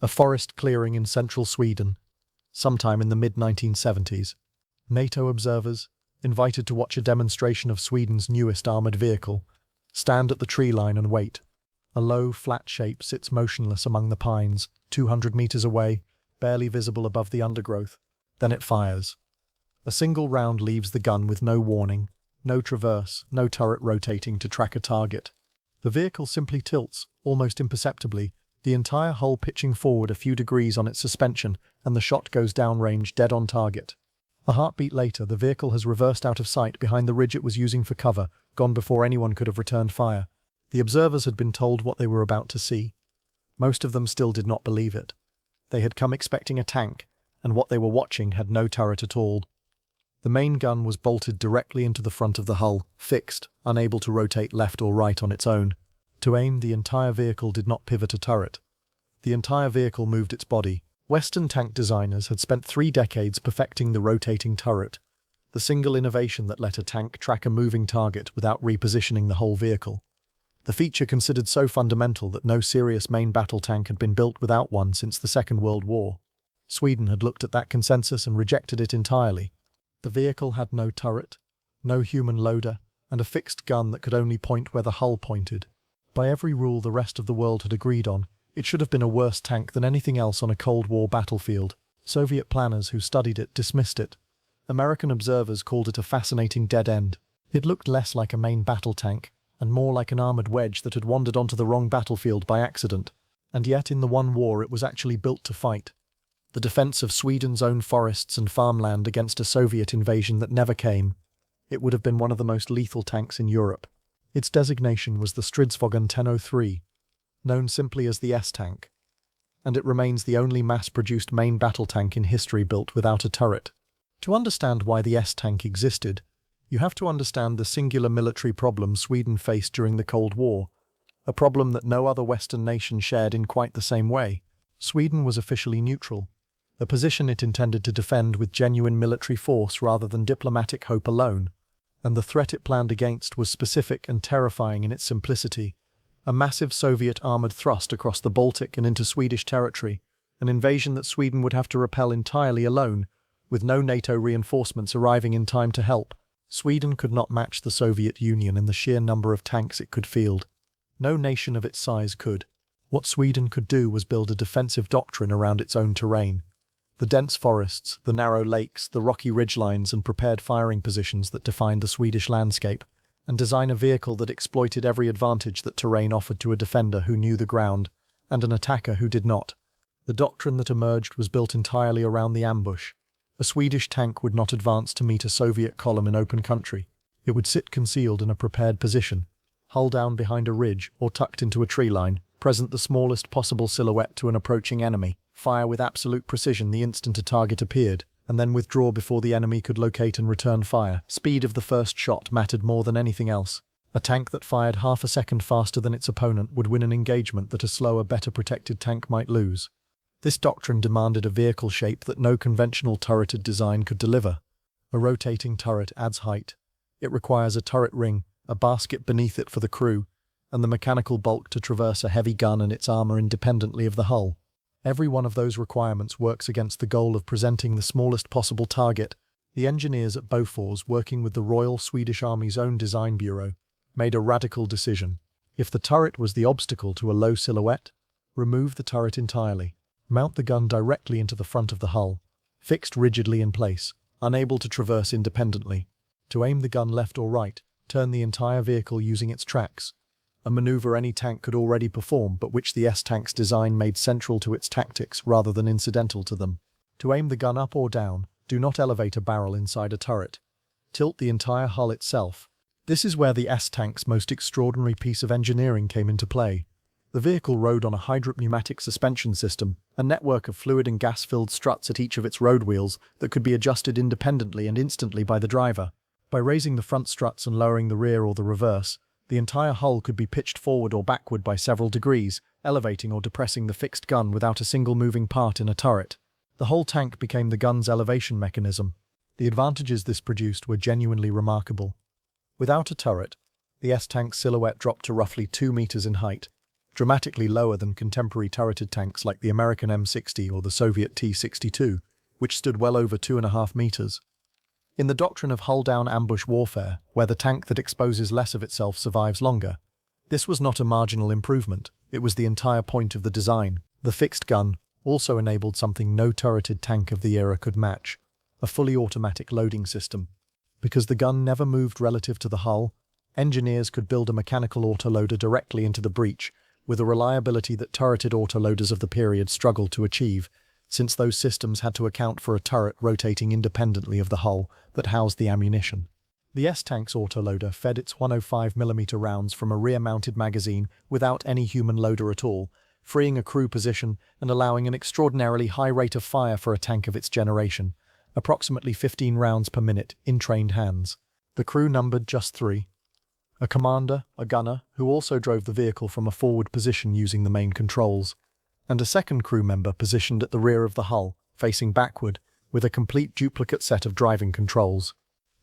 A forest clearing in central Sweden, sometime in the mid-1970s. NATO observers, invited to watch a demonstration of Sweden's newest armoured vehicle, stand at the tree line and wait. A low, flat shape sits motionless among the pines, 200 meters away, barely visible above the undergrowth. Then it fires. A single round leaves the gun with no warning, no traverse, no turret rotating to track a target. The vehicle simply tilts, almost imperceptibly, the entire hull pitching forward a few degrees on its suspension, and the shot goes downrange, dead on target. A heartbeat later, the vehicle has reversed out of sight behind the ridge it was using for cover, gone before anyone could have returned fire. The observers had been told what they were about to see. Most of them still did not believe it. They had come expecting a tank, and what they were watching had no turret at all. The main gun was bolted directly into the front of the hull, fixed, unable to rotate left or right on its own. To aim, the entire vehicle did not pivot a turret. The entire vehicle moved its body. Western tank designers had spent 3 decades perfecting the rotating turret, the single innovation that let a tank track a moving target without repositioning the whole vehicle. The feature considered so fundamental that no serious main battle tank had been built without one since the Second World War. Sweden had looked at that consensus and rejected it entirely. The vehicle had no turret, no human loader, and a fixed gun that could only point where the hull pointed. By every rule the rest of the world had agreed on, it should have been a worse tank than anything else on a Cold War battlefield. Soviet planners who studied it dismissed it. American observers called it a fascinating dead end. It looked less like a main battle tank, and more like an armoured wedge that had wandered onto the wrong battlefield by accident. And yet in the one war it was actually built to fight. The defence of Sweden's own forests and farmland against a Soviet invasion that never came. It would have been one of the most lethal tanks in Europe. Its designation was the Stridsvagn 1003, known simply as the S-tank, and it remains the only mass-produced main battle tank in history built without a turret. To understand why the S-tank existed, you have to understand the singular military problem Sweden faced during the Cold War, a problem that no other Western nation shared in quite the same way. Sweden was officially neutral, a position it intended to defend with genuine military force rather than diplomatic hope alone, and the threat it planned against was specific and terrifying in its simplicity. A massive Soviet armoured thrust across the Baltic and into Swedish territory, an invasion that Sweden would have to repel entirely alone, with no NATO reinforcements arriving in time to help. Sweden could not match the Soviet Union in the sheer number of tanks it could field. No nation of its size could. What Sweden could do was build a defensive doctrine around its own terrain. The dense forests, the narrow lakes, the rocky ridgelines and prepared firing positions that defined the Swedish landscape, and design a vehicle that exploited every advantage that terrain offered to a defender who knew the ground, and an attacker who did not. The doctrine that emerged was built entirely around the ambush. A Swedish tank would not advance to meet a Soviet column in open country. It would sit concealed in a prepared position, hull down behind a ridge or tucked into a tree line, present the smallest possible silhouette to an approaching enemy, fire with absolute precision the instant a target appeared, and then withdraw before the enemy could locate and return fire. Speed of the first shot mattered more than anything else. A tank that fired half a second faster than its opponent would win an engagement that a slower, better protected tank might lose. This doctrine demanded a vehicle shape that no conventional turreted design could deliver. A rotating turret adds height. It requires a turret ring, a basket beneath it for the crew, and the mechanical bulk to traverse a heavy gun and its armour independently of the hull. Every one of those requirements works against the goal of presenting the smallest possible target. The engineers at Bofors, working with the Royal Swedish Army's own design bureau, made a radical decision. If the turret was the obstacle to a low silhouette, remove the turret entirely. Mount the gun directly into the front of the hull, fixed rigidly in place, unable to traverse independently. To aim the gun left or right, turn the entire vehicle using its tracks, a maneuver any tank could already perform but which the S-tank's design made central to its tactics rather than incidental to them. To aim the gun up or down, do not elevate a barrel inside a turret. Tilt the entire hull itself. This is where the S-tank's most extraordinary piece of engineering came into play. The vehicle rode on a hydropneumatic suspension system, a network of fluid and gas-filled struts at each of its road wheels that could be adjusted independently and instantly by the driver. By raising the front struts and lowering the rear or the reverse, the entire hull could be pitched forward or backward by several degrees, elevating or depressing the fixed gun without a single moving part in a turret. The whole tank became the gun's elevation mechanism. The advantages this produced were genuinely remarkable. Without a turret, the S-tank's silhouette dropped to roughly 2 meters in height, dramatically lower than contemporary turreted tanks like the American M60 or the Soviet T-62, which stood well over 2.5 meters. In the doctrine of hull-down ambush warfare, where the tank that exposes less of itself survives longer, this was not a marginal improvement, it was the entire point of the design. The fixed gun also enabled something no turreted tank of the era could match, a fully automatic loading system. Because the gun never moved relative to the hull, engineers could build a mechanical autoloader directly into the breech, with a reliability that turreted autoloaders of the period struggled to achieve, since those systems had to account for a turret rotating independently of the hull that housed the ammunition. The S-Tank's autoloader fed its 105mm rounds from a rear-mounted magazine without any human loader at all, freeing a crew position and allowing an extraordinarily high rate of fire for a tank of its generation, approximately 15 rounds per minute in trained hands. The crew numbered just 3. A commander, a gunner, who also drove the vehicle from a forward position using the main controls, and a second crew member positioned at the rear of the hull, facing backward, with a complete duplicate set of driving controls.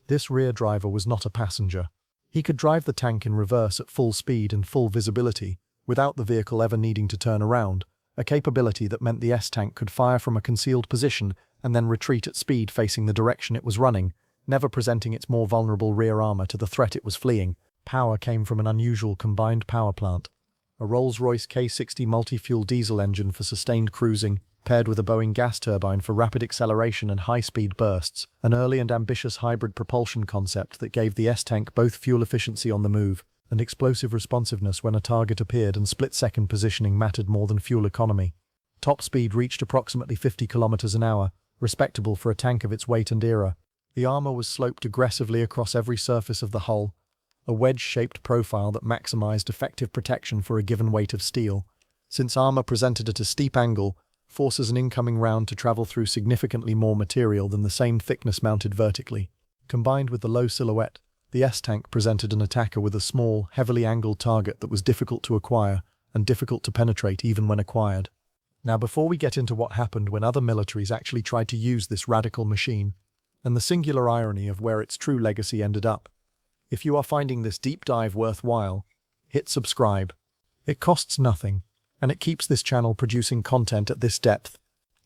This rear driver was not a passenger. He could drive the tank in reverse at full speed and full visibility, without the vehicle ever needing to turn around, a capability that meant the S-Tank could fire from a concealed position and then retreat at speed facing the direction it was running, never presenting its more vulnerable rear armor to the threat it was fleeing. Power came from an unusual combined power plant. A Rolls-Royce K60 multi-fuel diesel engine for sustained cruising, paired with a Boeing gas turbine for rapid acceleration and high-speed bursts, an early and ambitious hybrid propulsion concept that gave the S-Tank both fuel efficiency on the move and explosive responsiveness when a target appeared, and split-second positioning mattered more than fuel economy. Top speed reached approximately 50 kilometers an hour, respectable for a tank of its weight and era. The armor was sloped aggressively across every surface of the hull, a wedge-shaped profile that maximized effective protection for a given weight of steel. Since armor presented at a steep angle, forces an incoming round to travel through significantly more material than the same thickness mounted vertically. Combined with the low silhouette, the S-Tank presented an attacker with a small, heavily angled target that was difficult to acquire and difficult to penetrate even when acquired. Now, before we get into what happened when other militaries actually tried to use this radical machine, and the singular irony of where its true legacy ended up, if you are finding this deep dive worthwhile, hit subscribe. It costs nothing, and it keeps this channel producing content at this depth.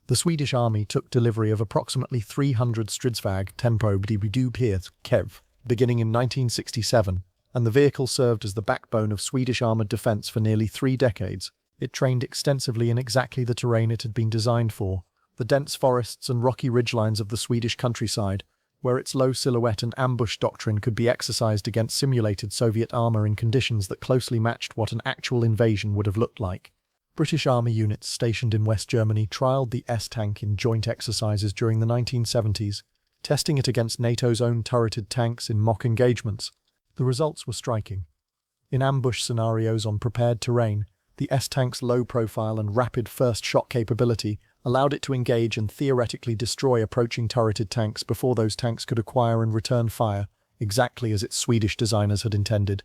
The Swedish army took delivery of approximately 300 Stridsvagn Tempo Kev, beginning in 1967, and the vehicle served as the backbone of Swedish armoured defence for nearly 3 decades. It trained extensively in exactly the terrain it had been designed for, the dense forests and rocky ridgelines of the Swedish countryside, where its low silhouette and ambush doctrine could be exercised against simulated Soviet armour in conditions that closely matched what an actual invasion would have looked like. British Army units stationed in West Germany trialled the S-Tank in joint exercises during the 1970s, testing it against NATO's own turreted tanks in mock engagements. The results were striking. In ambush scenarios on prepared terrain, the S-Tank's low profile and rapid first shot capability allowed it to engage and theoretically destroy approaching turreted tanks before those tanks could acquire and return fire, exactly as its Swedish designers had intended.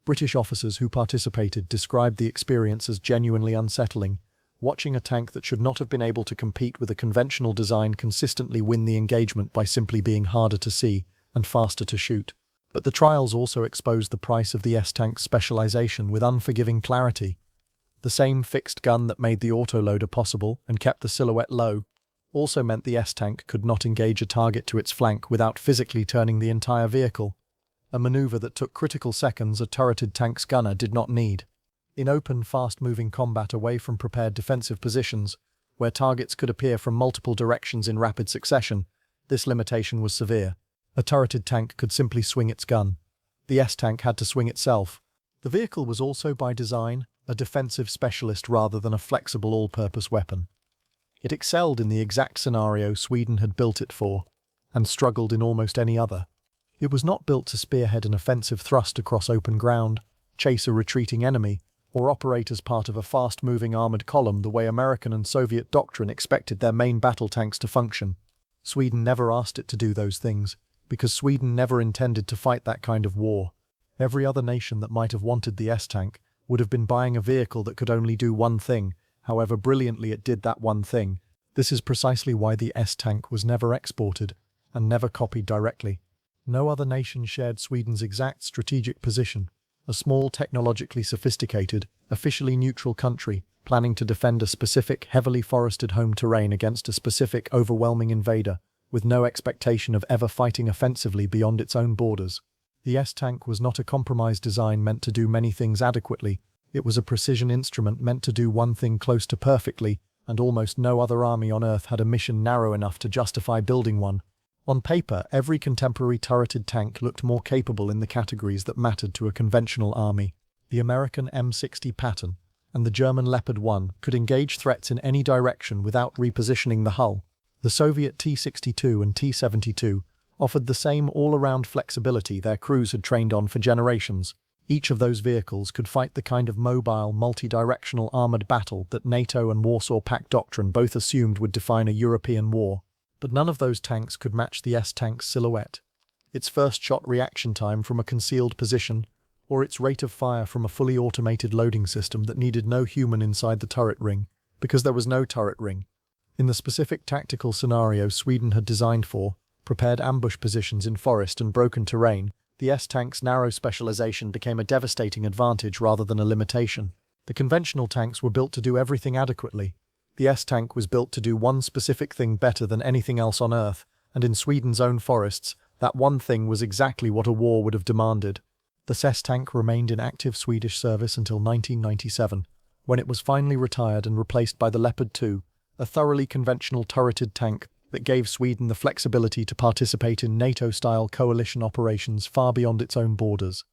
British officers who participated described the experience as genuinely unsettling, watching a tank that should not have been able to compete with a conventional design consistently win the engagement by simply being harder to see and faster to shoot. But the trials also exposed the price of the S-Tank's specialization with unforgiving clarity. The same fixed gun that made the autoloader possible and kept the silhouette low also meant the S-Tank could not engage a target to its flank without physically turning the entire vehicle, a maneuver that took critical seconds a turreted tank's gunner did not need. In open, fast-moving combat away from prepared defensive positions, where targets could appear from multiple directions in rapid succession, this limitation was severe. A turreted tank could simply swing its gun. The S-Tank had to swing itself. The vehicle was also, by design, a defensive specialist rather than a flexible all-purpose weapon. It excelled in the exact scenario Sweden had built it for, and struggled in almost any other. It was not built to spearhead an offensive thrust across open ground, chase a retreating enemy, or operate as part of a fast-moving armoured column the way American and Soviet doctrine expected their main battle tanks to function. Sweden never asked it to do those things, because Sweden never intended to fight that kind of war. Every other nation that might have wanted the S-Tank would have been buying a vehicle that could only do one thing, however brilliantly it did that one thing. This is precisely why the S-Tank was never exported and never copied directly. No other nation shared Sweden's exact strategic position, a small, technologically sophisticated, officially neutral country planning to defend a specific, heavily forested home terrain against a specific, overwhelming invader, with no expectation of ever fighting offensively beyond its own borders. The S-tank was not a compromised design meant to do many things adequately. It was a precision instrument meant to do one thing close to perfectly, and almost no other army on Earth had a mission narrow enough to justify building one. On paper, every contemporary turreted tank looked more capable in the categories that mattered to a conventional army. The American M60 Patton and the German Leopard 1 could engage threats in any direction without repositioning the hull. The Soviet T-62 and T-72 offered the same all-around flexibility their crews had trained on for generations. Each of those vehicles could fight the kind of mobile, multi-directional armoured battle that NATO and Warsaw Pact doctrine both assumed would define a European war. But none of those tanks could match the S-tank's silhouette, its first-shot reaction time from a concealed position, or its rate of fire from a fully automated loading system that needed no human inside the turret ring, because there was no turret ring. In the specific tactical scenario Sweden had designed for, prepared ambush positions in forest and broken terrain, the S-tank's narrow specialization became a devastating advantage rather than a limitation. The conventional tanks were built to do everything adequately. The S-tank was built to do one specific thing better than anything else on Earth, and in Sweden's own forests, that one thing was exactly what a war would have demanded. The S-tank remained in active Swedish service until 1997, when it was finally retired and replaced by the Leopard 2, a thoroughly conventional turreted tank that gave Sweden the flexibility to participate in NATO-style coalition operations far beyond its own borders.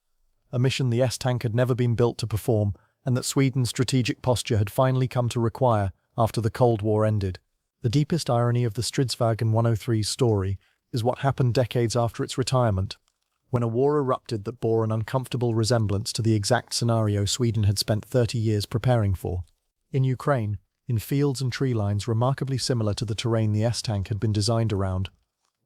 A mission the S-tank had never been built to perform, and that Sweden's strategic posture had finally come to require after the Cold War ended. The deepest irony of the Stridsvagn 103's story is what happened decades after its retirement, when a war erupted that bore an uncomfortable resemblance to the exact scenario Sweden had spent 30 years preparing for. In Ukraine, in fields and tree lines remarkably similar to the terrain the S-tank had been designed around,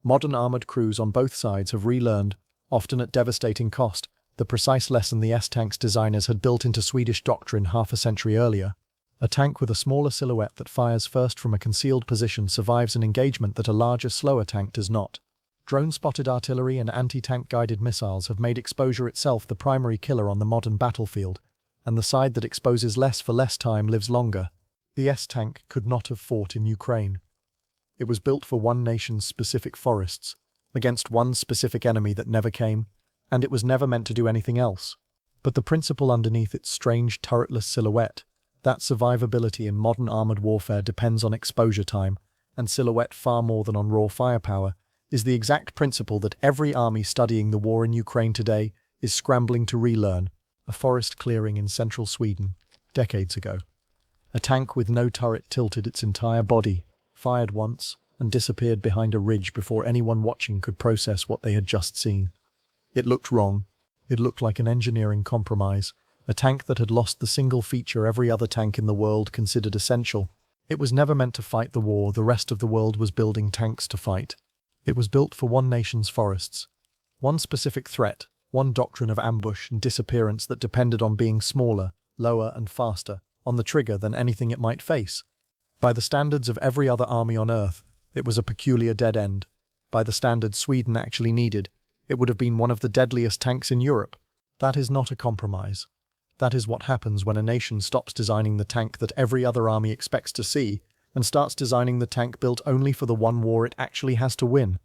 modern armoured crews on both sides have relearned, often at devastating cost, the precise lesson the S-tank's designers had built into Swedish doctrine half a century earlier. A tank with a smaller silhouette that fires first from a concealed position survives an engagement that a larger, slower tank does not. Drone-spotted artillery and anti-tank guided missiles have made exposure itself the primary killer on the modern battlefield, and the side that exposes less for less time lives longer. The S-tank could not have fought in Ukraine. It was built for one nation's specific forests, against one specific enemy that never came, and it was never meant to do anything else. But the principle underneath its strange turretless silhouette, that survivability in modern armoured warfare depends on exposure time, and silhouette far more than on raw firepower, is the exact principle that every army studying the war in Ukraine today is scrambling to relearn. A forest clearing in central Sweden, decades ago. A tank with no turret tilted its entire body, fired once, and disappeared behind a ridge before anyone watching could process what they had just seen. It looked wrong. It looked like an engineering compromise, a tank that had lost the single feature every other tank in the world considered essential. It was never meant to fight the war the rest of the world was building tanks to fight. It was built for one nation's forests, one specific threat, one doctrine of ambush and disappearance that depended on being smaller, lower and faster on the trigger than anything it might face. By the standards of every other army on Earth, it was a peculiar dead end. By the standards Sweden actually needed, it would have been one of the deadliest tanks in Europe. That is not a compromise. That is what happens when a nation stops designing the tank that every other army expects to see and starts designing the tank built only for the one war it actually has to win.